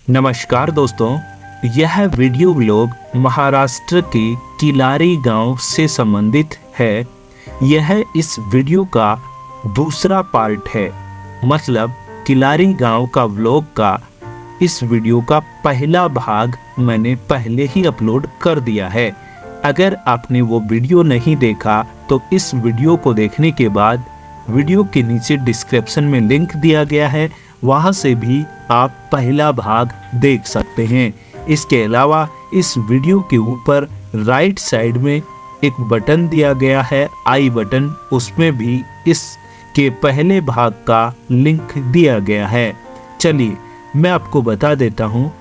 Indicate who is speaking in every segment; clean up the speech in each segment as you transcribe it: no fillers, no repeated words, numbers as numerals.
Speaker 1: नमस्कार दोस्तों, यह वीडियो व्लॉग महाराष्ट्र के किलारी गांव से संबंधित है। यह इस वीडियो का दूसरा पार्ट है, मतलब किलारी गांव का व्लॉग का इस वीडियो का पहला भाग मैंने पहले ही अपलोड कर दिया है। अगर आपने वो वीडियो नहीं देखा तो इस वीडियो को देखने के बाद वीडियो के नीचे डिस्क्रिप्शन में लिंक दिया गया है, वहां से भी आप पहला भाग देख सकते हैं। इसके अलावा इस वीडियो के ऊपर राइट साइड में एक बटन दिया गया है, आई बटन, उसमें भी इसके पहले भाग का लिंक दिया गया है। चलिए मैं आपको बता देता हूँ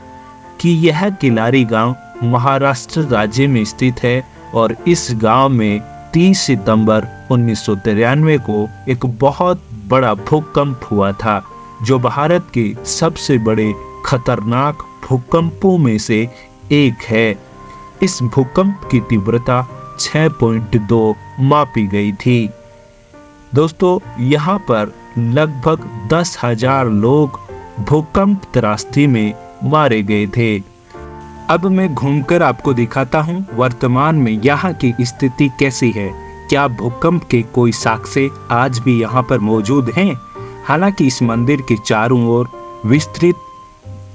Speaker 1: कि यह किलारी गांव महाराष्ट्र राज्य में स्थित है और इस गांव में 30 सितंबर 1993 को एक बहुत बड़ा भूकंप हुआ था, जो भारत के सबसे बड़े खतरनाक भूकंपों में से एक है। इस भूकंप की तीव्रता 6.2 मापी गई थी। दोस्तों, यहाँ पर लगभग 10,000 लोग भूकंप त्रासदी में मारे गए थे। अब मैं घूमकर आपको दिखाता हूँ वर्तमान में यहाँ की स्थिति कैसी है। क्या भूकंप के कोई साक्ष्य आज भी यहाँ पर मौजूद हैं? हालांकि इस मंदिर के चारों ओर विस्तृत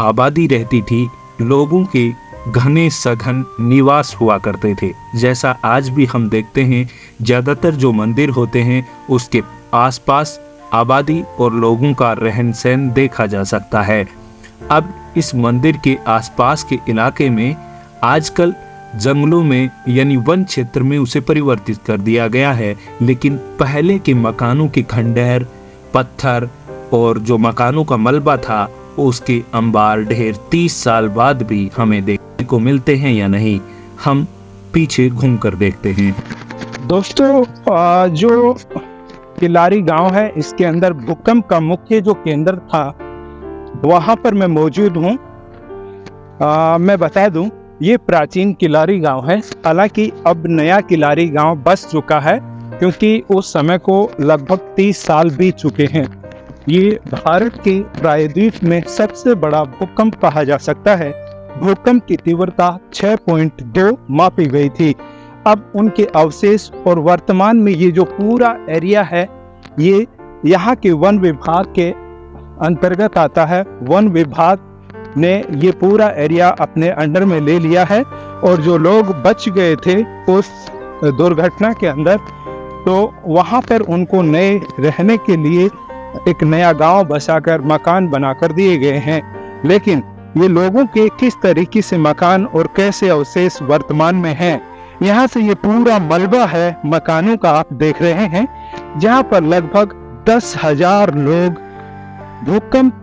Speaker 1: आबादी रहती थी, लोगों के घने सघन निवास हुआ करते थे। जैसा आज भी हम देखते हैं, ज़्यादातर जो मंदिर होते हैं उसके आसपास आबादी और लोगों का रहन सहन देखा जा सकता है। अब इस मंदिर के आसपास के इलाके में आजकल जंगलों में यानी वन क्षेत्र में उसे परिवर्तित कर दिया गया है, लेकिन पहले के मकानों के खंडहर, पत्थर और जो मकानों का मलबा था उसके अंबार ढेर 30 साल बाद भी हमें देखने को मिलते हैं या नहीं, हम पीछे घूमकर देखते हैं।
Speaker 2: दोस्तों, जो किलारी गांव है इसके अंदर भूकंप का मुख्य जो केंद्र था वहां पर मैं मौजूद हूं। मैं बता दूं, ये प्राचीन किलारी गांव है। हालांकि अब नया किलारी गांव बस चुका है, क्योंकि उस समय को लगभग 30 साल बीत चुके हैं। ये भारत के प्रायद्वीप में सबसे बड़ा भूकंप कहा जा सकता है। भूकंप की तीव्रता 6.2 मापी गई थी। अब उनके अवशेष और वर्तमान में ये जो पूरा एरिया है ये यहाँ के वन विभाग के अंतर्गत आता है। वन विभाग ने ये पूरा एरिया अपने अंडर में ले लिया है, और जो लोग बच गए थे उस दुर्घटना के अंदर, तो वहाँ पर उनको नए रहने के लिए एक नया गांव बसाकर मकान बनाकर दिए गए हैं। लेकिन ये लोगों के किस तरीके से मकान और कैसे अवशेष वर्तमान में हैं, यहाँ से ये पूरा मलबा है मकानों का आप देख रहे हैं, जहाँ पर लगभग 10,000 लोग भूकंप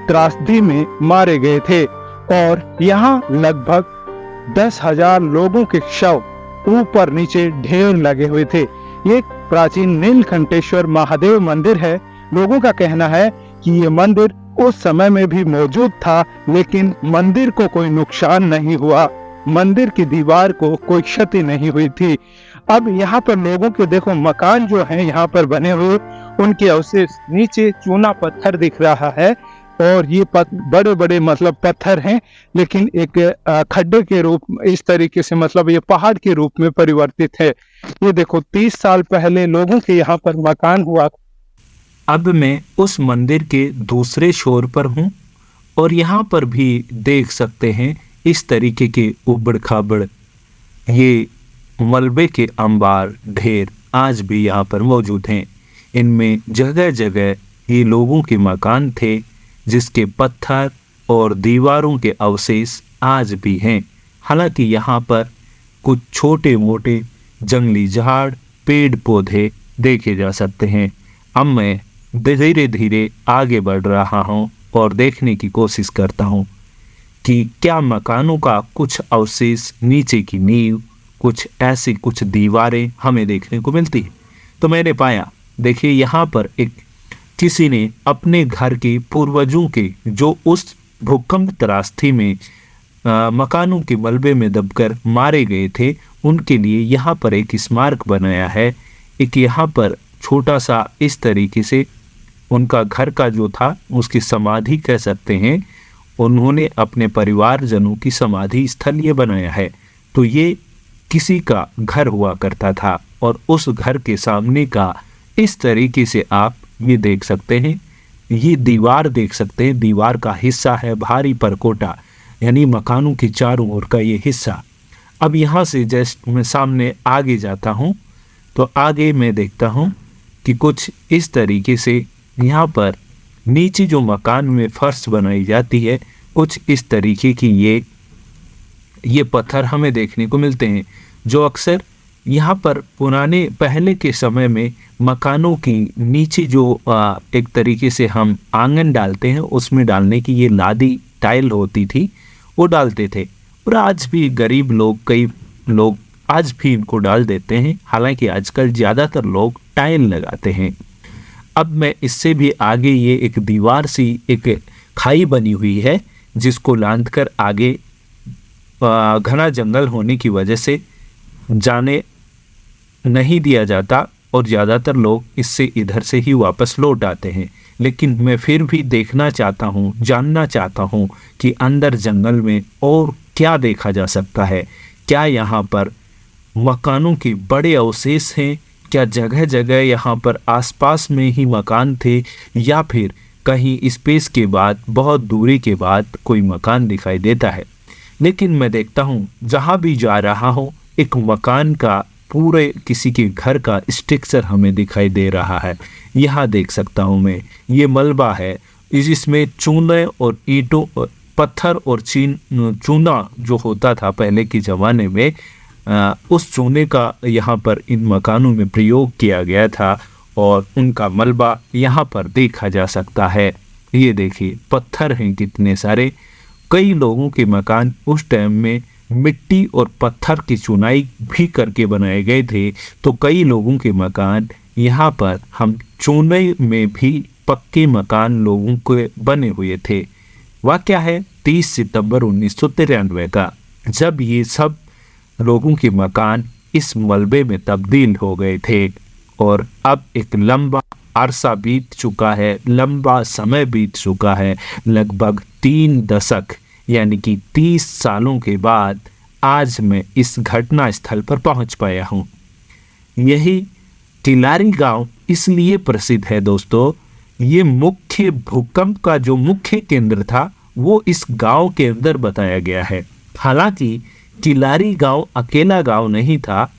Speaker 2: त्रासदी में मारे गए थे, और यहाँ लगभग 10,000 लोगों के शव ऊपर नीचे ढेर लगे हुए थे। ये प्राचीन नीलकंठेश्वर महादेव मंदिर है। लोगों का कहना है कि ये मंदिर उस समय में भी मौजूद था, लेकिन मंदिर को कोई नुकसान नहीं हुआ, मंदिर की दीवार को कोई क्षति नहीं हुई थी। अब यहाँ पर लोगों के देखो मकान जो हैं यहाँ पर बने हुए, उनके अवशेष नीचे चूना पत्थर दिख रहा है, और ये बड़े बड़े मतलब पत्थर हैं, लेकिन एक खड्डे के रूप इस तरीके से, मतलब ये पहाड़ के रूप में परिवर्तित है। ये देखो 30 साल पहले लोगों के यहाँ पर मकान हुआ।
Speaker 1: अब मैं उस मंदिर के दूसरे छोर पर हूँ और यहाँ पर भी देख सकते हैं इस तरीके के उबड़ खाबड़ ये मलबे के अंबार ढेर आज भी यहाँ पर मौजूद हैं। इनमें जगह जगह ये लोगों के मकान थे, जिसके पत्थर और दीवारों के अवशेष आज भी हैं। हालांकि यहाँ पर कुछ छोटे मोटे जंगली झाड़, पेड़ पौधे देखे जा सकते हैं। अब मैं धीरे धीरे आगे बढ़ रहा हूँ और देखने की कोशिश करता हूँ कि क्या मकानों का कुछ अवशेष, नीचे की नींव, कुछ ऐसी कुछ दीवारें हमें देखने को मिलती है। तो मैंने पाया, देखिए यहाँ पर एक किसी ने अपने घर के पूर्वजों के जो उस भूकंप त्रासदी में मकानों के मलबे में दबकर मारे गए थे, उनके लिए यहाँ पर एक स्मारक बनाया है। एक यहाँ पर छोटा सा इस तरीके से उनका घर का जो था उसकी समाधि कह सकते हैं, उन्होंने अपने परिवारजनों की समाधि स्थल ये बनाया है। तो ये किसी का घर हुआ करता था और उस घर के सामने का इस तरीके से आप ये देख सकते हैं, ये दीवार देख सकते हैं, दीवार का हिस्सा है भारी परकोटा, यानी मकानों के चारों ओर का ये हिस्सा। अब यहाँ से जस्ट मैं सामने आगे जाता हूँ तो आगे मैं देखता हूँ कि कुछ इस तरीके से यहाँ पर नीचे जो मकान में फर्श बनाई जाती है, कुछ इस तरीके की ये पत्थर हमें देखने को मिलते हैं, जो अक्सर यहाँ पर पुराने पहले के समय में मकानों की नीचे जो एक तरीके से हम आंगन डालते हैं उसमें डालने की ये लादी टाइल होती थी, वो डालते थे। और आज भी गरीब लोग, कई लोग आज भी इनको डाल देते हैं, हालांकि आजकल ज़्यादातर लोग टाइल लगाते हैं। अब मैं इससे भी आगे ये एक दीवार सी एक खाई बनी हुई है जिसको लांघ कर आगे घना जंगल होने की वजह से जाने नहीं दिया जाता और ज़्यादातर लोग इससे इधर से ही वापस लौट आते हैं। लेकिन मैं फिर भी देखना चाहता हूँ, जानना चाहता हूँ कि अंदर जंगल में और क्या देखा जा सकता है। क्या यहाँ पर मकानों के बड़े अवशेष हैं? क्या जगह जगह यहाँ पर आसपास में ही मकान थे या फिर कहीं स्पेस के बाद, बहुत दूरी के बाद कोई मकान दिखाई देता है? लेकिन मैं देखता हूँ जहाँ भी जा रहा हूँ एक मकान का, पूरे किसी के घर का स्ट्रक्चर हमें दिखाई दे रहा है। यहाँ देख सकता हूँ मैं, ये मलबा है जिसमें चूने और ईंटों, पत्थर और चूना जो होता था पहले के ज़माने में, उस चूने का यहाँ पर इन मकानों में प्रयोग किया गया था और उनका मलबा यहाँ पर देखा जा सकता है। ये देखिए पत्थर हैं कितने सारे। कई लोगों के मकान उस टाइम में मिट्टी और पत्थर की चुनाई भी करके बनाए गए थे, तो कई लोगों के मकान यहाँ पर हम चूने में भी पक्के मकान लोगों के बने हुए थे। वाकया है 30 सितंबर 1993 का, जब ये सब लोगों के मकान इस मलबे में तब्दील हो गए थे और अब एक लंबा अरसा बीत चुका है, लंबा समय बीत चुका है, लगभग 3 दशक यानी कि 30 सालों के बाद आज मैं इस घटना स्थल पर पहुंच पाया हूं। यही किलारी गांव इसलिए प्रसिद्ध है दोस्तों, ये मुख्य भूकंप का जो मुख्य केंद्र था वो इस गांव के अंदर बताया गया है। हालांकि किलारी गांव अकेला गांव नहीं था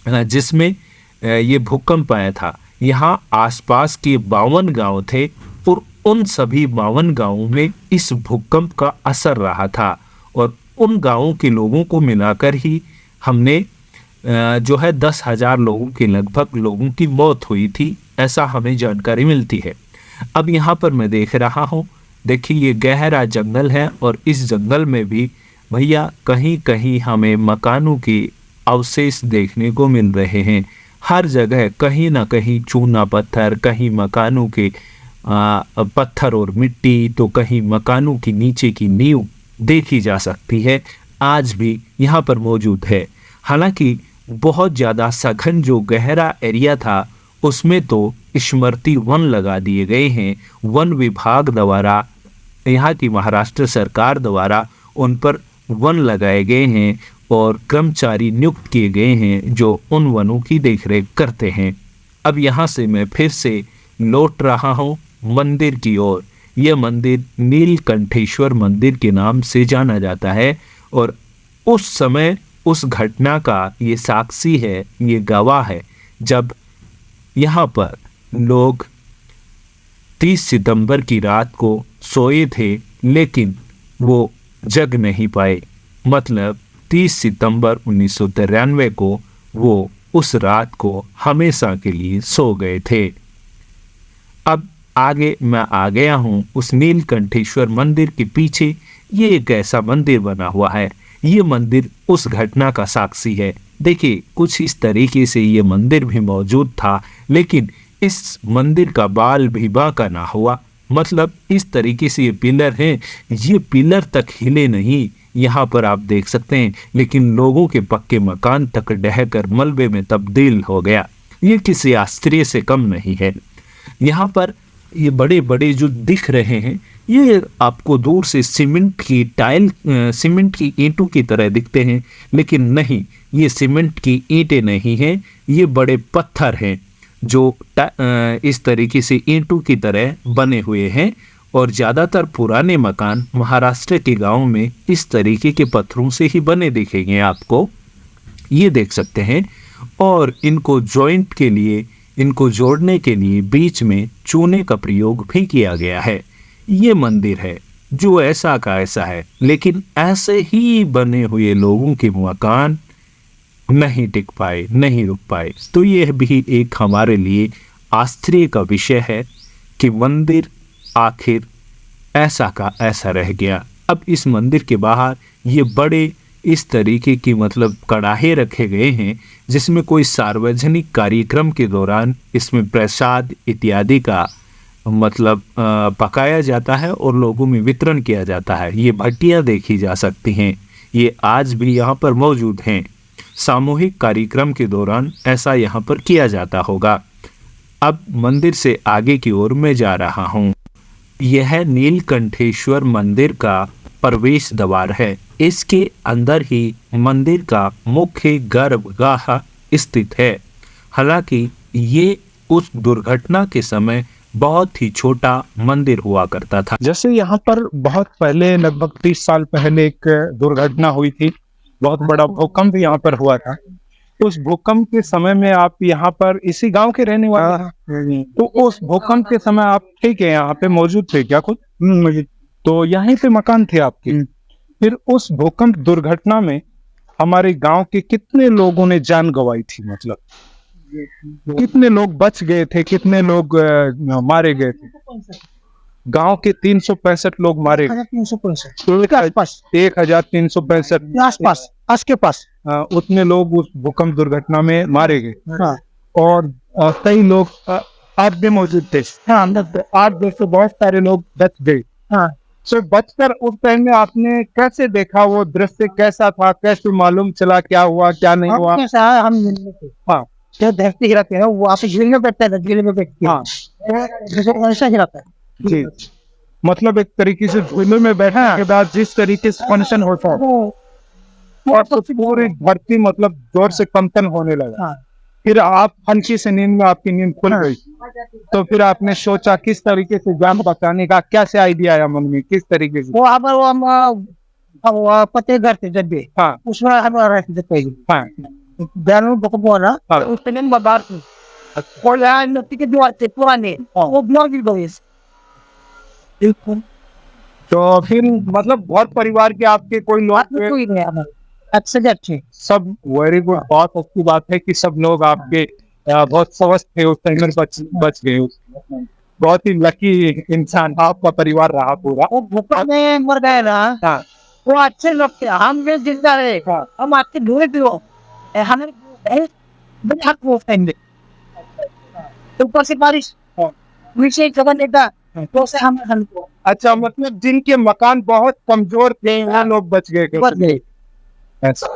Speaker 1: जिसमें ये भूकंप आया था। यहाँ आसपास के 52 गांव थे और उन सभी 52 गांवों में इस भूकंप का असर रहा था और उन गांवों के लोगों को मिलाकर ही हमने जो है 10,000 लोगों के लगभग लोगों की मौत हुई थी, ऐसा हमें जानकारी मिलती है। अब यहाँ पर मैं देख रहा हूँ, देखिए ये गहरा जंगल है और इस जंगल में भी भैया कहीं कहीं हमें मकानों के अवशेष देखने को मिल रहे हैं। हर जगह कहीं ना कहीं चूना पत्थर, कहीं मकानों के पत्थर और मिट्टी, तो कहीं मकानों की नीचे की नींव देखी जा सकती है, आज भी यहाँ पर मौजूद है। हालांकि बहुत ज़्यादा सघन जो गहरा एरिया था उसमें तो स्मृति वन लगा दिए गए हैं, वन विभाग द्वारा, यहाँ की महाराष्ट्र सरकार द्वारा उन पर वन लगाए गए हैं और कर्मचारी नियुक्त किए गए हैं जो उन वनों की देखरेख करते हैं। अब यहाँ से मैं फिर से लौट रहा हूँ मंदिर की ओर। यह मंदिर नीलकंठेश्वर मंदिर के नाम से जाना जाता है और उस समय उस घटना का ये साक्षी है, ये गवाह है, जब यहाँ पर लोग 30 सितंबर की रात को सोए थे लेकिन वो जग नहीं पाए। मतलब 30 सितंबर 1993 को वो उस रात को हमेशा के लिए सो गए थे। अब आगे मैं आ गया हूँ उस नीलकंठेश्वर मंदिर के पीछे। ये एक ऐसा मंदिर बना हुआ है, ये मंदिर उस घटना का साक्षी है। देखिए कुछ इस तरीके से ये मंदिर भी मौजूद था, लेकिन इस मंदिर का बाल भी बांका ना हुआ। मतलब इस तरीके से ये पिलर हैं, ये पिलर तक हिले नहीं, यहाँ पर आप देख सकते हैं, लेकिन लोगों के पक्के मकान तक ढहकर मलबे में तब्दील हो गया। ये किसी आश्चर्य से कम नहीं है। यहाँ पर ये बड़े बड़े जो दिख रहे हैं, ये आपको दूर से सीमेंट की ईंटों की तरह दिखते हैं, लेकिन नहीं, ये सीमेंट की ईंटें नहीं हैं, ये बड़े पत्थर हैं जो इस तरीके से ईंटों की तरह बने हुए हैं। और ज़्यादातर पुराने मकान महाराष्ट्र के गांव में इस तरीके के पत्थरों से ही बने दिखेंगे आपको, ये देख सकते हैं। और इनको जॉइंट के लिए, इनको जोड़ने के लिए बीच में चूने का प्रयोग भी किया गया है। ये मंदिर है जो ऐसा का ऐसा है, लेकिन ऐसे ही बने हुए लोगों के मकान नहीं टिक पाए, नहीं रुक पाए। तो यह भी एक हमारे लिए आश्चर्य का विषय है कि मंदिर आखिर ऐसा का ऐसा रह गया। अब इस मंदिर के बाहर ये बड़े इस तरीके की मतलब कड़ाहे रखे गए हैं, जिसमें कोई सार्वजनिक कार्यक्रम के दौरान इसमें प्रसाद इत्यादि का मतलब पकाया जाता है और लोगों में वितरण किया जाता है। ये भट्टियाँ देखी जा सकती हैं, ये आज भी यहाँ पर मौजूद हैं। सामूहिक कार्यक्रम के दौरान ऐसा यहाँ पर किया जाता होगा। अब मंदिर से आगे की ओर मैं जा रहा हूँ। यह नीलकंठेश्वर मंदिर का प्रवेश द्वार है। इसके अंदर ही मंदिर का मुख्य गर्भगृह स्थित है। हालांकि ये उस दुर्घटना के समय बहुत ही छोटा मंदिर हुआ करता था।
Speaker 2: जैसे यहाँ पर बहुत पहले, लगभग 30 साल पहले एक दुर्घटना हुई थी, बहुत बड़ा भूकंप भी यहाँ पर हुआ था। तो उस भूकंप के समय में आप यहाँ पर इसी गांव के रहने वाले हैं? तो उस भूकंप के समय आप थे क्या, यहाँ पे मौजूद थे क्या खुद? मौजूद। तो यहीं पे मकान थे आपके? फिर उस भूकंप दुर्घटना में हमारे गांव के कितने लोगों ने जान गंवाई थी? मतलब कितने लोग बच गए थे, कितने लोग मारे गए थे? गांव के 365 लोग मारे गए। 1365
Speaker 3: आसपास, के पास
Speaker 2: उतने लोग उस भूकंप दुर्घटना में मारे गए।
Speaker 3: हाँ।
Speaker 2: और कई लोग आप भी मौजूद थे।
Speaker 3: हाँ,
Speaker 2: आप जैसे बहुत सारे लोग बच गए।
Speaker 3: हाँ।
Speaker 2: तो बचकर उस टाइम में आपने कैसे देखा, वो दृश्य कैसा था, कैसे मालूम चला क्या हुआ क्या नहीं हुआ?
Speaker 3: हम मिलने थे।
Speaker 2: हाँ,
Speaker 3: जो धरती गिराते हैं वो आप झील में बैठता है, झील में बैठते हैं।
Speaker 2: हाँ,
Speaker 3: ऐसा गिराता है
Speaker 2: जी। मतलब एक तरीके से झूले में बैठने के बाद जिस तरीके से फंक्शन होता है और तो पूरी धरती मतलब जोर से कंपन होने लगा।
Speaker 3: हाँ।
Speaker 2: फिर आप हल्की से नींद में, आपकी नींद खुल गई, तो फिर आपने सोचा किस तरीके से जान बचाने का, क्या से आइडिया आया मन में, किस तरीके से?
Speaker 3: वो हम पते घर थे जब भी।
Speaker 2: हाँ,
Speaker 3: उसमें हम रहते थे पहले।
Speaker 2: हाँ,
Speaker 3: बैरों बोला
Speaker 2: हाँ।
Speaker 3: उस टाइम में बाहर थी और यहाँ नदी के द्वार थे पुराने, वो ब्लॉक भी गए।
Speaker 2: तो फिर मतलब बहुत परिवार के आपके कोई लोग
Speaker 3: कोई नहीं हमारे अक्सर अच्छे
Speaker 2: सब? वेरी गुड, बहुत अच्छी बात है कि सब लोग आपके बहुत स्वस्थ थे उस टाइम में, बच गए। बहुत ही लकी इंसान आपका परिवार रहा पूरा।
Speaker 3: वो भूकंप में मर गए ना।
Speaker 2: हाँ,
Speaker 3: वो अच्छे लोग थे, हम भी जिंदा रहे। हम आपके ढूंढे थे, वो हमें बड़े हक वो टाइम में ऊपर से बारिश, नीचे जगह देखा तो से हम
Speaker 2: अच्छा, मतलब जिनके मकान बहुत कमजोर थे वो लोग बच गए। अच्छा,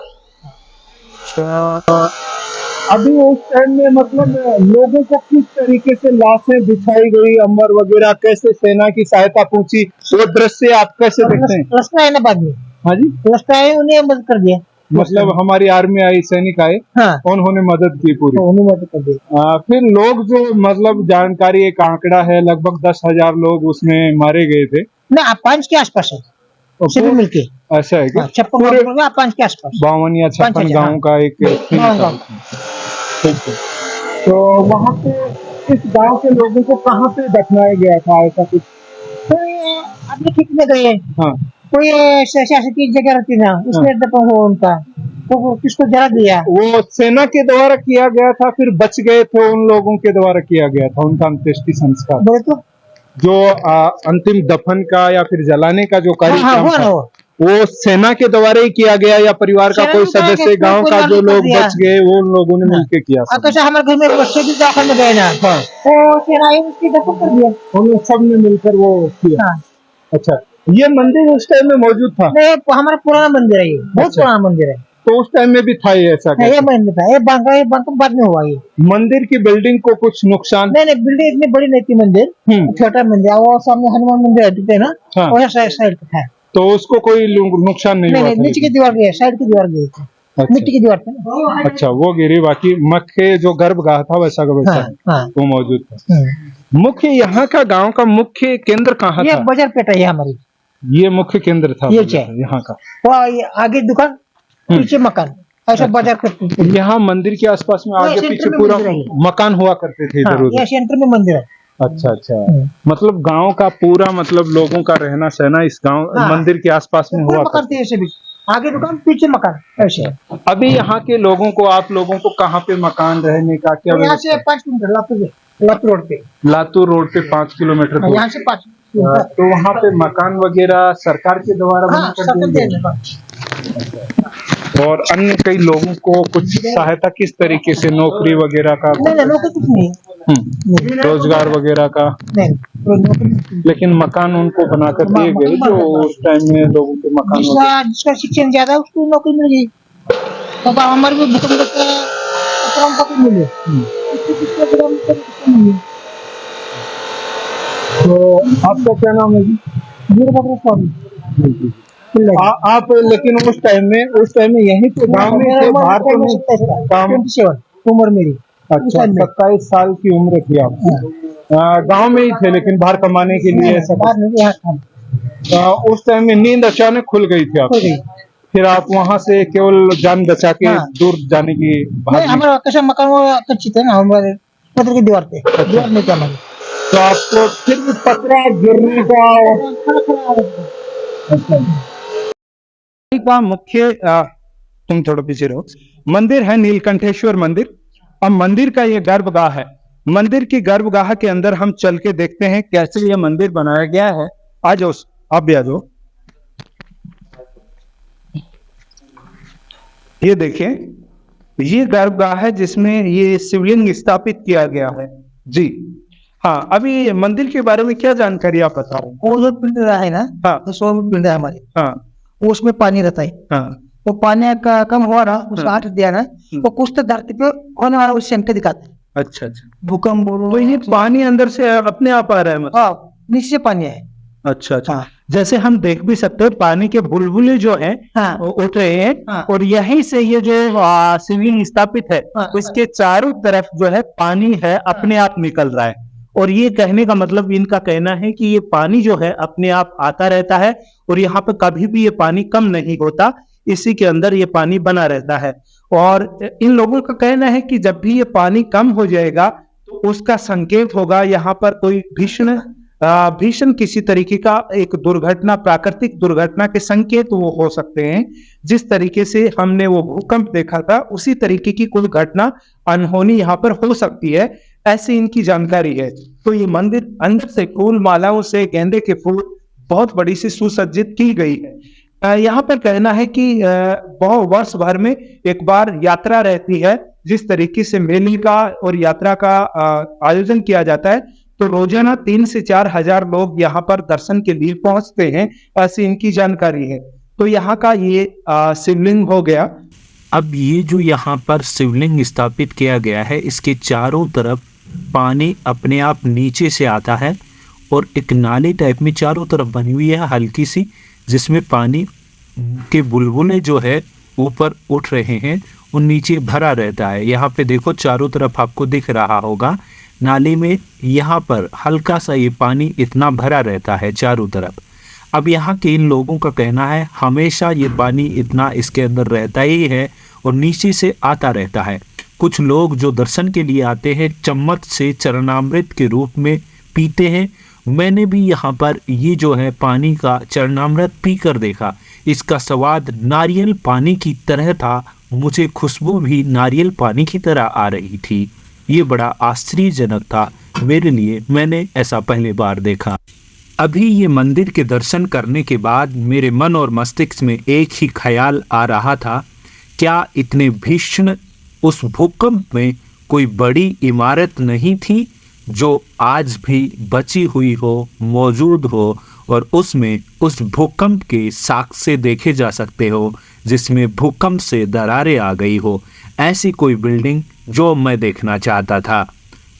Speaker 2: अभी उस टाइम में मतलब लोगों को किस तरीके से लाशें बिछाई गई, अंबर वगैरह, कैसे सेना की सहायता पहुंची, वो दृश्य आप कैसे देखते हैं?
Speaker 3: रास्ता है ना बाद में।
Speaker 2: हाँ जी,
Speaker 3: रास्ता है, उन्हें मदद कर दिया।
Speaker 2: मतलब हमारी आर्मी आई, सैनिक आए,
Speaker 3: हाँ,
Speaker 2: उन्होंने मदद की पूरी।
Speaker 3: उन्हें मदद कर दिया।
Speaker 2: फिर लोग जो मतलब जानकारी एक आंकड़ा है, लगभग 10,000 लोग उसमें मारे गए थे
Speaker 3: ना, 5 के आसपास है सभी मिलके।
Speaker 2: ऐसा है क्या?
Speaker 3: 5 के आसपास
Speaker 2: 52 या 56 गाँव का एक
Speaker 3: गाँव।
Speaker 2: ठीक है। तो वहाँ पे इस गांव के लोगों को कहाँ पे दफनाया गया था, ऐसा कुछ?
Speaker 3: कोई अपने खेत में गए,
Speaker 2: हाँ,
Speaker 3: कोई ऐसी जगह रहती ना, उसमें दफन हो उनका, तो किसको जला दिया।
Speaker 2: वो सेना के द्वारा किया गया था, फिर बच गए थे उन लोगों के द्वारा किया गया था उनका अंत्येष्टि संस्कार?
Speaker 3: बोले तो
Speaker 2: जो अंतिम दफन का या फिर जलाने का जो कार्यक्रम था, वो सेना के द्वारा ही किया गया या परिवार का कोई सदस्य, गांव का जो लोग बच गए वो उन लोगों ने मिलकर किया?
Speaker 3: कैसे हमारे घर में बच्चे भी दाखिल में गए ना, तो सेना आई उसकी दफन कर दिया,
Speaker 2: उन सब ने मिलकर वो किया। अच्छा, ये मंदिर उस टाइम में मौजूद था?
Speaker 3: नहीं, हमारा पुराना मंदिर है, ये बहुत पुराना मंदिर है।
Speaker 2: तो उस टाइम में भी था ये ऐसा
Speaker 3: ये
Speaker 2: कैसे?
Speaker 3: मंदिर था, ये बांका बाद में हुआ ये।
Speaker 2: मंदिर की बिल्डिंग को कुछ नुकसान?
Speaker 3: नहीं नहीं, बिल्डिंग इतनी बड़ी नहीं थी, मंदिर छोटा मंदिर, वो सामने हनुमान मंदिर है ना,
Speaker 2: हाँ।
Speaker 3: वो साइड पे था।
Speaker 2: तो उसको कोई नुकसान नहीं
Speaker 3: नहीं
Speaker 2: हुआ
Speaker 3: नहीं,
Speaker 2: था?
Speaker 3: नीचे की दीवार गई, साइड की दीवार गई थी,
Speaker 2: अच्छा।
Speaker 3: मिट्टी की दीवार थी ना।
Speaker 2: अच्छा, वो गिरी, बाकी मुख्य जो गर्भगृह था वैसा का वैसा
Speaker 3: हाँ, हाँ।
Speaker 2: वो मौजूद था। मुख्य यहाँ का गांव का मुख्य केंद्र कहाँ
Speaker 3: ये
Speaker 2: था?
Speaker 3: बाजार पेट है ये हमारी,
Speaker 2: ये मुख्य केंद्र था
Speaker 3: ये क्या?
Speaker 2: यहाँ का।
Speaker 3: वो ये आगे दुकान, पीछे मकान, ऐसा बाजार पेट।
Speaker 2: यहाँ मंदिर के आसपास में आगे
Speaker 3: सेंटर
Speaker 2: पीछे
Speaker 3: में
Speaker 2: पूरा
Speaker 3: मंदिर है ये।
Speaker 2: मकान हुआ करते थे इधर
Speaker 3: हाँ,
Speaker 2: उधर?
Speaker 3: ये सेंटर में मंदिर है।
Speaker 2: अच्छा अच्छा, मतलब गांव का पूरा, मतलब लोगों का रहना सहना इस गांव
Speaker 3: हाँ।
Speaker 2: मंदिर के आसपास में
Speaker 3: पूरे
Speaker 2: हुआ
Speaker 3: मकान
Speaker 2: करता
Speaker 3: थे ऐसे भी, आगे दुकान पीछे मकान ऐसे।
Speaker 2: था। अभी यहाँ के लोगों को, आप लोगों को कहाँ पे मकान रहने का क्या
Speaker 3: यहाँ से
Speaker 2: व्यवस्था?
Speaker 3: 5 किलोमीटर लातूर रोड पे,
Speaker 2: लातूर रोड पे 5 किलोमीटर दूर।
Speaker 3: यहाँ से 5 किलोमीटर।
Speaker 2: तो वहाँ पे मकान वगैरह सरकार के द्वारा
Speaker 3: हाँ,
Speaker 2: बना कर
Speaker 3: सरकार
Speaker 2: दिए
Speaker 3: दे
Speaker 2: गए?
Speaker 3: देगा।
Speaker 2: और अन्य कई लोगों को कुछ सहायता किस तरीके से, नौकरी वगैरह का?
Speaker 3: नहीं नहीं, नौकरी कुछ नहीं,
Speaker 2: रोजगार वगैरह का?
Speaker 3: नहीं नौकरी।
Speaker 2: लेकिन मकान उनको बनाकर दिए गए जो उस टाइम में लोगों के मकान
Speaker 3: जिसका जिसका शिक्षण ज्यादा है उसको नौकरी मिल गई। पापा हमारे भी भूकंप का मिले।
Speaker 2: तो आपका क्या नाम है जी?
Speaker 3: वीरभद्र स्वामी।
Speaker 2: आप लेकिन उस टाइम में यहीं पे गांव में थे, बाहर तो नहीं? काम
Speaker 3: 27 उम्र मेरी।
Speaker 2: अच्छा, 27 साल की उम्र थी आपकी। गांव में ही थे लेकिन बाहर कमाने के लिए ऐसा?
Speaker 3: बाहर नहीं, यहाँ था।
Speaker 2: उस टाइम में नींद अचानक खुल गई थी
Speaker 3: खुल गई।
Speaker 2: आपकी, फिर आप वहां से केवल जान बचा के
Speaker 3: हाँ।
Speaker 2: दूर जाने की
Speaker 3: नहीं,
Speaker 2: भाग?
Speaker 3: हमारा कैसा मकान वो कच्ची थे ना, हमारे पत्थर की दीवार पे, दीवार में क्या हमारी।
Speaker 2: तो आपको फिर भी पतरा गिरने का मुख्य, तुम थोड़ा पीछे रहो, मंदिर है नीलकंठेश्वर मंदिर। अब मंदिर का ये गर्भगृह है। मंदिर की गर्भगृह के अंदर हम चल के देखते हैं कैसे ये मंदिर बनाया गया है। आ जाओ, आप भी आ जाओ। ये देखिए, ये गर्भगृह है जिसमें ये शिवलिंग स्थापित किया गया है जी। हाँ, अभी मंदिर के बारे में क्या जानकारी आप बताओ?
Speaker 3: वो जो पिंड है ना,
Speaker 2: हाँ
Speaker 3: तो 100 पिंड है हमारे,
Speaker 2: हाँ
Speaker 3: उसमें पानी रहता है।
Speaker 2: हाँ,
Speaker 3: तो पानी का कम हुआ ना, उसका
Speaker 2: हाँ।
Speaker 3: आठ दिया ना, तो कुछ तो धरती पे होने वाला उस सेंटर दिखाता है।
Speaker 2: अच्छा अच्छा।
Speaker 3: भूकंप बोलो,
Speaker 2: तो ये पानी अंदर से अपने आप आ रहा है मतलब?
Speaker 3: हाँ, नीचे पानी है।
Speaker 2: अच्छा अच्छा।
Speaker 3: हाँ।
Speaker 2: जैसे हम देख भी सकते हैं पानी के बुलबुले जो हैं
Speaker 3: हाँ।
Speaker 2: वो उठ रहे हैं।
Speaker 3: हाँ।
Speaker 2: और यहीं से ये जो शिवलिंग स्थापित है
Speaker 3: हाँ।
Speaker 2: उसके चारों तरफ जो है पानी है अपने आप निकल रहा है। और ये कहने का मतलब, इनका कहना है कि ये पानी जो है अपने आप आता रहता है और यहाँ पे कभी भी ये पानी कम नहीं होता, इसी के अंदर ये पानी बना रहता है। और इन लोगों का कहना है कि जब भी ये पानी कम हो जाएगा तो उसका संकेत होगा यहाँ पर कोई भीषण किसी तरीके का एक दुर्घटना, प्राकृतिक दुर्घटना के संकेत वो हो सकते हैं। जिस तरीके से हमने वो भूकंप देखा था उसी तरीके की कोई घटना अनहोनी यहाँ पर हो सकती है, ऐसी इनकी जानकारी है। तो ये मंदिर अंदर से फूल मालाओं से, गेंदे के फूल बहुत बड़ी सी सुसज्जित की गई है। यहाँ पर कहना है कि बहुत वर्ष भर में एक बार यात्रा रहती है। जिस तरीके से मेले का और यात्रा का आयोजन किया जाता है, तो रोजाना 3 से 4 हजार लोग यहाँ पर दर्शन के लिए पहुंचते हैं, ऐसी इनकी जानकारी है। तो यहाँ का ये शिवलिंग हो गया।
Speaker 1: अब ये जो यहाँ पर शिवलिंग स्थापित किया गया है, इसके चारों तरफ पानी अपने आप नीचे से आता है और एक नाली टाइप में चारों तरफ बनी हुई है हल्की सी, जिसमें पानी के बुलबुले जो है ऊपर उठ रहे हैं और नीचे भरा रहता है। यहाँ पे देखो चारों तरफ आपको दिख रहा होगा नाली में, यहाँ पर हल्का सा ये पानी इतना भरा रहता है चारों तरफ। अब यहाँ के इन लोगों का कहना है हमेशा ये पानी इतना इसके अंदर रहता ही है और नीचे से आता रहता है। कुछ लोग जो दर्शन के लिए आते हैं चम्मच से चरणामृत के रूप में पीते हैं। मैंने भी यहाँ पर ये जो है पानी का चरणामृत पी कर देखा। इसका स्वाद नारियल पानी की तरह था, मुझे खुशबू भी नारियल पानी की तरह आ रही थी। ये बड़ा आश्चर्यजनक था मेरे लिए, मैंने ऐसा पहली बार देखा। अभी ये मंदिर के दर्शन करने के बाद मेरे मन और मस्तिष्क में एक ही ख्याल आ रहा था, क्या इतने भीषण उस भूकंप में कोई बड़ी इमारत नहीं थी जो आज भी बची हुई हो, मौजूद हो और उसमें उस भूकंप के साक्ष्य देखे जा सकते हो, जिसमें भूकंप से दरारें आ गई हो, ऐसी कोई बिल्डिंग जो मैं देखना चाहता था।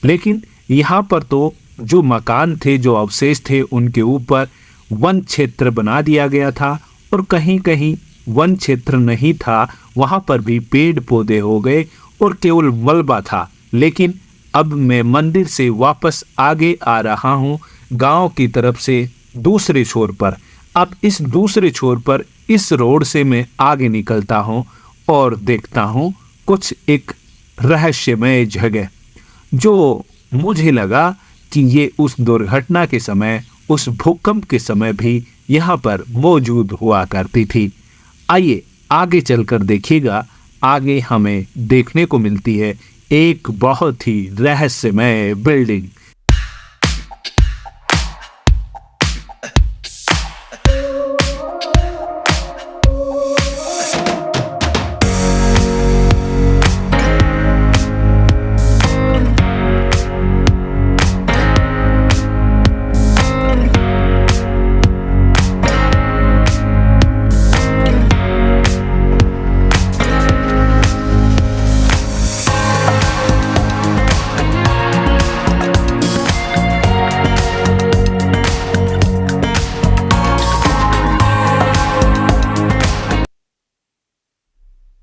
Speaker 1: लेकिन यहाँ पर तो जो मकान थे, जो अवशेष थे, उनके ऊपर वन क्षेत्र बना दिया गया था, और कहीं कहीं वन क्षेत्र नहीं था, वहाँ पर भी पेड़ पौधे हो गए और केवल मलबा था। लेकिन अब मैं मंदिर से वापस आगे आ रहा हूँ, गांव की तरफ से दूसरे छोर पर। अब इस दूसरे छोर पर इस रोड से मैं आगे निकलता हूँ और देखता हूँ कुछ एक रहस्यमय जगह, जो मुझे लगा कि ये उस दुर्घटना के समय, उस भूकंप के समय भी यहाँ पर मौजूद हुआ करती थी। आइए आगे चलकर देखिएगा, आगे हमें देखने को मिलती है एक बहुत ही रहस्यमय बिल्डिंग।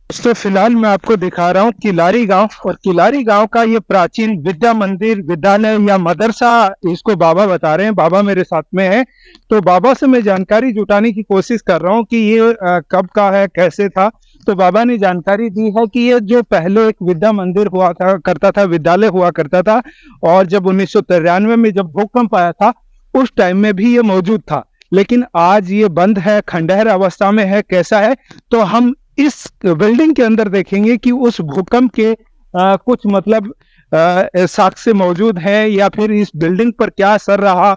Speaker 2: तो फिलहाल मैं आपको दिखा रहा हूँ किलारी गांव, और किलारी गांव का ये प्राचीन विद्या मंदिर, विद्यालय या मदरसा, इसको बाबा बता रहे हैं। बाबा मेरे साथ में है, तो बाबा से मैं जानकारी जुटाने की कोशिश कर रहा हूँ कि ये कब का है, कैसे था। तो बाबा ने जानकारी दी है कि ये जो पहले एक विद्या मंदिर हुआ था करता था, विद्यालय हुआ करता था, और जब 1993 में जब भूकंप आया था उस टाइम में भी ये मौजूद था, लेकिन आज ये बंद है, खंडहर अवस्था में है। कैसा है, तो हम इस बिल्डिंग के अंदर देखेंगे कि उस भूकंप के कुछ मतलब साक्ष्य मौजूद है, या फिर इस बिल्डिंग पर क्या असर रहा,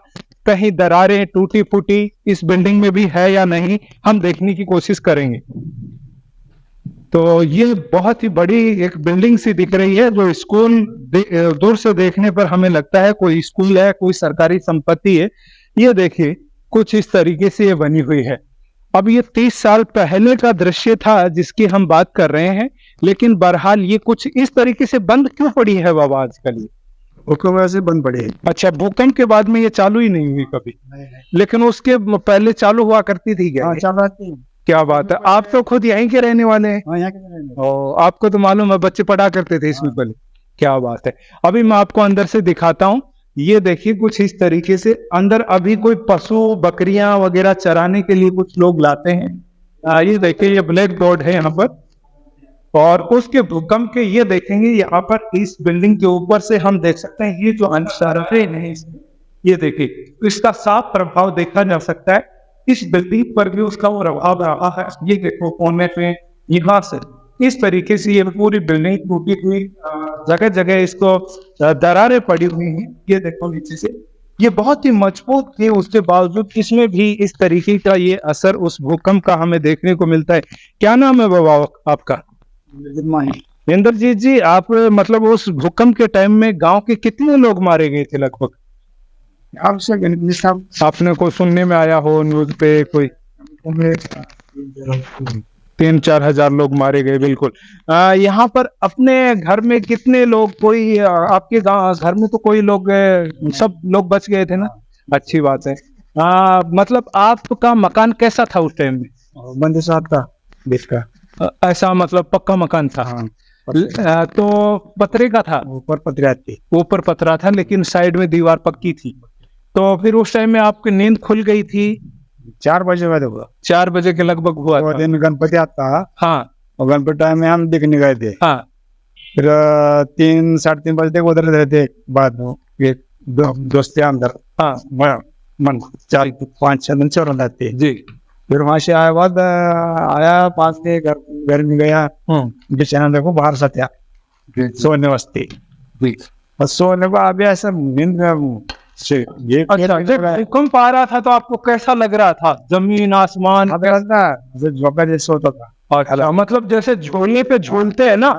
Speaker 2: कहीं दरारें टूटी फूटी इस बिल्डिंग में भी है या नहीं, हम देखने की कोशिश करेंगे। तो ये बहुत ही बड़ी एक बिल्डिंग सी दिख रही है, जो स्कूल दूर से देखने पर हमें लगता है कोई स्कूल है, कोई सरकारी संपत्ति है। ये देखिए कुछ इस तरीके से ये बनी हुई है। अब ये 30 साल पहले का दृश्य था जिसकी हम बात कर रहे हैं, लेकिन बहरहाल ये कुछ इस तरीके से बंद क्यों पड़ी है बाबा आजकल? ये
Speaker 4: भूकंप वजह से बंद पड़ी है।
Speaker 2: अच्छा, भूकंप के बाद में ये चालू ही नहीं हुई कभी? लेकिन उसके पहले चालू हुआ करती थी क्या?
Speaker 4: हाँ, चालू आती है।
Speaker 2: क्या बात है, आप तो खुद यहीं के रहने वाले हैं?
Speaker 4: हाँ, यहाँ के रहने वाले।
Speaker 2: ओ, आपको तो मालूम है, बच्चे पढ़ा करते थे इसमें पहले। क्या बात है। अभी मैं आपको अंदर से दिखाता हूँ। ये देखिए कुछ इस तरीके से अंदर अभी कोई पशु बकरियां वगैरह चराने के लिए कुछ लोग लाते हैं। ये देखिए ये ब्लैक बोर्ड है यहाँ पर, और उसके भूकंप के ये देखेंगे यहाँ पर इस बिल्डिंग के ऊपर से हम देख सकते हैं ये जो अंशारे हैं, ये देखिए इसका साफ प्रभाव देखा जा सकता है। इस बिल्डिंग पर भी उसका वो प्रभाव रहा है। ये देखो कोने पे यहाँ से इस तरीके से ये पूरी बिल्डिंग टूटी हुई, जगह जगह इसको दरारें पड़ी हुई हैं। ये देखो नीचे से ये बहुत ही मजबूत थी, उसके बावजूद इसमें भी इस तरीके का ये असर उस भूकंप का हमें देखने को मिलता है। क्या नाम है बाबा आपका? इंद्रजीत जी, आप मतलब उस भूकंप के टाइम में गांव के कितने लोग मारे गए थे लगभग? आपने को सुनने में आया हो न्यूज पे कोई 3-4 हजार लोग मारे गए। बिल्कुल। यहाँ पर अपने घर में कितने लोग, कोई आपके घर में तो कोई लोग, सब लोग बच गए थे ना? अच्छी बात है। मतलब आपका मकान कैसा था उस टाइम में?
Speaker 4: बंद साथ का बीच का
Speaker 2: ऐसा मतलब पक्का मकान था?
Speaker 4: हाँ,
Speaker 2: तो पतरे का था?
Speaker 4: ऊपर पतरा थी।
Speaker 2: ऊपर पतरा था, लेकिन साइड में दीवार पक्की थी। तो फिर उस टाइम में आपकी नींद खुल गई थी?
Speaker 4: 4 बजे बाद हुआ।
Speaker 2: 4 बजे के लगभग हुआ
Speaker 4: वो
Speaker 2: था।
Speaker 4: दिन गणपति आता।
Speaker 2: हाँ,
Speaker 4: और गणपति टाइम में हम दिखने गए थे।
Speaker 2: हाँ,
Speaker 4: फिर 3-3:30 बजे तक उधर रहते। बाद में दोस्त अंदर,
Speaker 2: हाँ,
Speaker 4: मन 4-5-6 दिन चल रहा थे
Speaker 2: जी।
Speaker 4: फिर वहां से आया बाद आया पास के घर में गया, बिछाना देखो बाहर सत्या सोने वास्ते। और सोने को अभी ऐसा नींद से ये
Speaker 2: भूकंप आ रहा था तो आपको कैसा लग रहा था? जमीन आसमान
Speaker 4: झोंका जैसे होता था।
Speaker 2: अच्छा, मतलब जैसे झोले पे झूलते हैं ना,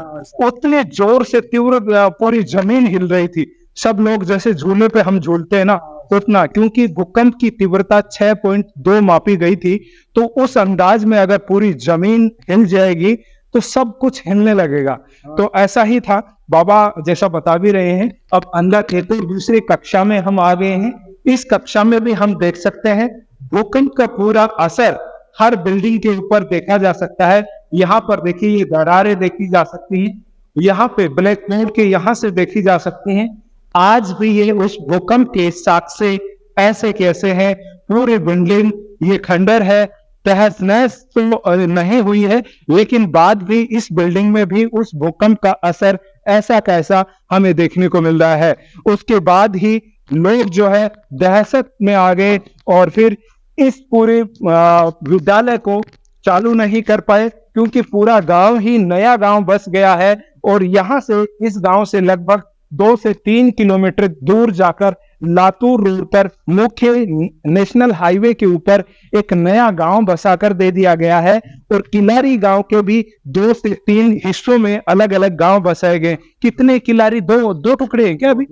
Speaker 2: उतने जोर से तीव्र पूरी जमीन हिल रही थी। सब लोग जैसे झूले पे हम झूलते हैं ना, उतना, क्योंकि भूकंप की तीव्रता 6.2 मापी गई थी, तो उस अंदाज में अगर पूरी जमीन हिल जाएगी तो सब कुछ हिलने लगेगा। तो ऐसा ही था, बाबा जैसा बता भी रहे हैं। अब अंदर थे तो दूसरी कक्षा में हम आ गए हैं। इस कक्षा में भी हम देख सकते हैं भूकंप का पूरा असर हर बिल्डिंग के ऊपर देखा जा सकता है। यहाँ पर देखिए ये दरारें देखी जा सकती हैं, यहाँ पे ब्लैक बोर्ड के यहाँ से देखी जा सकती हैं। आज भी ये उस भूकंप के साक्ष्य ऐसे कैसे हैं। पूरी बिल्डिंग ये खंडर है, तहस नहस तो नहीं हुई है, लेकिन बाद भी इस बिल्डिंग में भी उस भूकंप का असर ऐसा कैसा हमें देखने को मिल रहा है। उसके बाद ही लोग जो है दहशत में आ गए और फिर इस पूरे विद्यालय को चालू नहीं कर पाए, क्योंकि पूरा गांव ही नया गांव बस गया है और यहाँ से इस गांव से लगभग 2 से 3 किलोमीटर दूर जाकर लातूर रोड पर मुख्य नेशनल हाईवे के ऊपर एक नया गांव बसाकर दे दिया गया है। और किलारी गांव के भी 2 से 3 हिस्सों में अलग अलग गांव बसाए गए। कितने किलारी? दो टुकड़े हैं क्या अभी?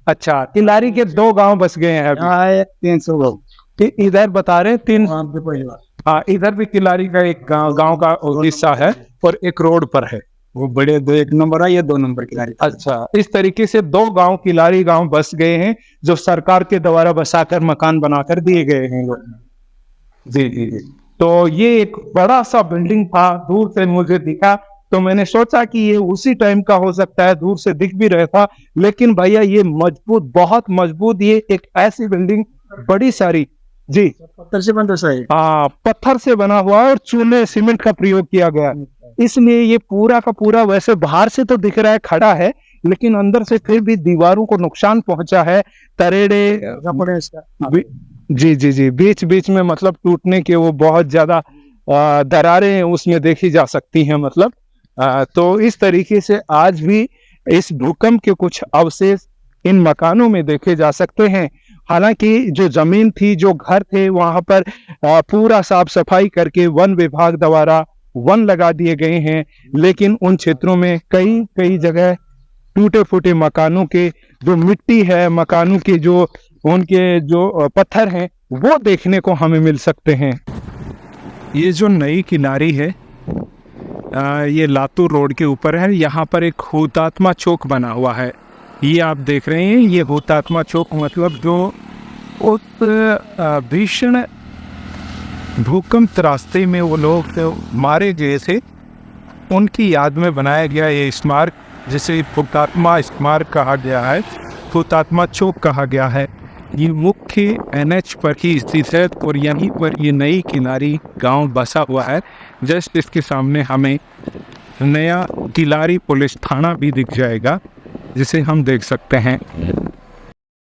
Speaker 2: अच्छा, किलारी के 2 गांव बस गए हैं अभी।
Speaker 4: 300 लोग
Speaker 2: इधर बता रहे 3।
Speaker 4: परिवार।
Speaker 2: हाँ, इधर भी किलारी का एक गांव का हिस्सा है और एक रोड पर है।
Speaker 4: वो बड़े 2 1 नंबर है, ये 2 नंबर किलारी।
Speaker 2: अच्छा, इस तरीके से 2 गांव किलारी गांव बस गए हैं, जो सरकार के द्वारा बसाकर मकान बनाकर दिए गए हैं। जी जी जी। तो ये एक बड़ा सा बिल्डिंग था, दूर से मुझे दिखा तो मैंने सोचा कि ये उसी टाइम का हो सकता है, दूर से दिख भी रहा था। लेकिन भैया ये मजबूत, बहुत मजबूत, ये एक ऐसी बिल्डिंग बड़ी सारी। जी,
Speaker 4: पत्थर से बना है।
Speaker 2: हाँ, पत्थर से बना हुआ है और चूने सीमेंट का प्रयोग किया गया है, इसलिए ये पूरा का पूरा वैसे बाहर से तो दिख रहा है खड़ा है, लेकिन अंदर से फिर भी दीवारों को नुकसान पहुंचा है। तरेड़े जी जी जी, बीच बीच में मतलब टूटने के वो बहुत ज्यादा दरारें उसमें देखी जा सकती हैं। मतलब तो इस तरीके से आज भी इस भूकंप के कुछ अवशेष इन मकानों में देखे जा सकते हैं। हालांकि जो जमीन थी, जो घर थे, वहां पर पूरा साफ सफाई करके वन विभाग द्वारा वन लगा दिए गए हैं, लेकिन उन क्षेत्रों में कई जगह टूटे फूटे मकानों के जो मिट्टी है, मकानों के जो उनके जो पत्थर हैं, वो देखने को हमें मिल सकते हैं। ये जो नई किनारी है, ये लातूर रोड के ऊपर है। यहाँ पर एक हुतात्मा चौक बना हुआ है, ये आप देख रहे हैं। ये हुतात्मा चौक मतलब जो उस भीषण भूकंप रास्ते में वो लोग मारे गए थे, उनकी याद में बनाया गया ये स्मारक, जिसे हुतात्मा स्मारक कहा गया है, हुतात्मा चौक कहा गया है। ये मुख्य NH पर ही स्थित है और यहीं पर ये नई किलारी गांव बसा हुआ है। जस्ट इसके सामने हमें नया किलारी पुलिस थाना भी दिख जाएगा, जिसे हम देख सकते हैं।